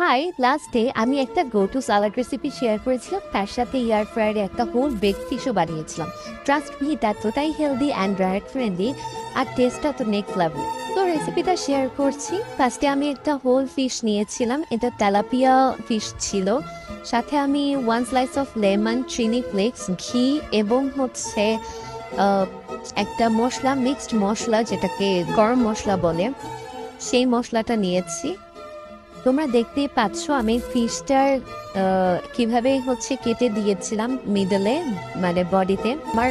High, লাস্টে আমি একটা go to salad recipe share করেছিলাম, তার সাথে এয়ার ফ্রায়ারে একটা হোল বেক ফিশও বানিয়েছিলাম। ট্রাস্ট মি, এটা এতটাই হেলদি অ্যান্ড ডায়েট ফ্রেন্ডলি, আর টেস্টটা তো নেক্সট লেভেল। তো রেসিপিটা শেয়ার করছি। ফার্স্টে আমি একটা হোল ফিশ নিয়েছিলাম, এটা তেলাপিয়া ফিশ ছিল। সাথে আমি 1 slice of lemon, chilli flakes, ঘি এবং হচ্ছে আহ, একটা মশলা, মিক্সড মশলা যেটাকে গরম মশলা বলে, সেই মশলাটা নিয়েছি। তোমরা দেখতেই পাচ্ছ আমি ফিশটার কিভাবে হচ্ছে কেটে দিয়েছিলাম মিডলে, মানে বডিতে। আমার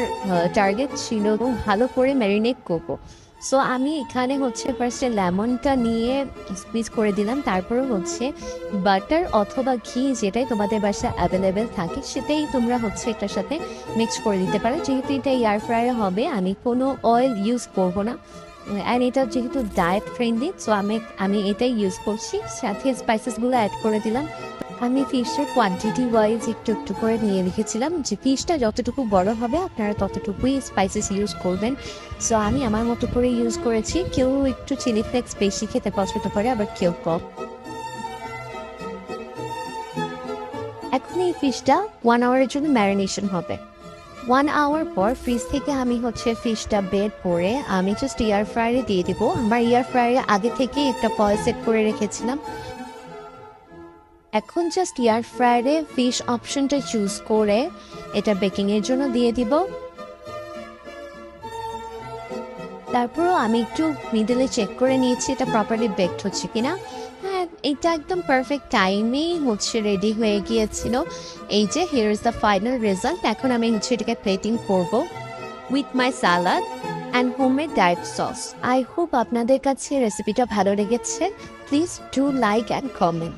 টার্গেট ছিল ভালো করে ম্যারিনেট করবো। সো আমি এখানে হচ্ছে ফার্স্টে লেমনটা নিয়ে স্কুইজ করে দিলাম, তারপরে হচ্ছে বাটার অথবা ঘি, যেটাই তোমাদের বাসায় অ্যাভেলেবেল থাকে সেটাই তোমরা হচ্ছে এটার সাথে মিক্স করে দিতে পারো। যেহেতু এটা এয়ার ফ্রায়ার হবে, আমি কোনো অয়েল ইউজ করবো না, অ্যান্ড এটা যেহেতু ডায়েট ফ্রেন্ডলি, সো আমি এটাই ইউজ করছি। সাথে স্পাইসেসগুলো অ্যাড করে দিলাম। আমি ফিশের কোয়ান্টিটি ওয়াইজ একটু একটু করে নিয়ে রেখেছিলাম, যে ফিশটা যতটুকু বড় হবে আপনারা ততটুকুই স্পাইসেস ইউজ করবেন। সো আমি আমার মতো করে ইউজ করেছি। কেউ একটু চিলি ফ্লেক্স বেশি খেতে পছন্দ করে, আবার কেউ কম। এখন এই ফিশটা 1 আওয়ারের জন্য ম্যারিনেশন হবে। 1 আওয়ার পর ফ্রিজ থেকে আমি হচ্ছে ফিশটা বের করে আমি জাস্ট এয়ার ফ্রায়ারে দিয়ে দিব। আমার এয়ার ফ্রায়ারে আগে থেকেই একটা ফয়েল সেট করে রেখেছিলাম। এখন জাস্ট এয়ার ফ্রায়ারে ফিশ অপশনটা চুজ করে এটা বেকিংয়ের জন্য দিয়ে দিব। তারপরও আমি একটু মিডলে চেক করে নিয়েছি এটা প্রপারলি বেকড হচ্ছে কিনা। হ্যাঁ, এটা একদম পারফেক্ট টাইমেই হচ্ছে রেডি হয়ে গিয়েছিল। এই যে here is the final result. এখন আমি হচ্ছে এটাকে প্লেটিং করব with my salad and homemade diet sauce. I hope আপনাদের কাছে রেসিপিটা ভালো লেগেছে। Please do like and comment.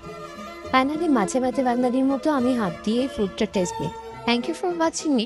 Finally মাঝে মাঝে বাঙালির মতো আমি হাত দিয়ে ফুডটা টেস্ট নিই। Thank you for watching me.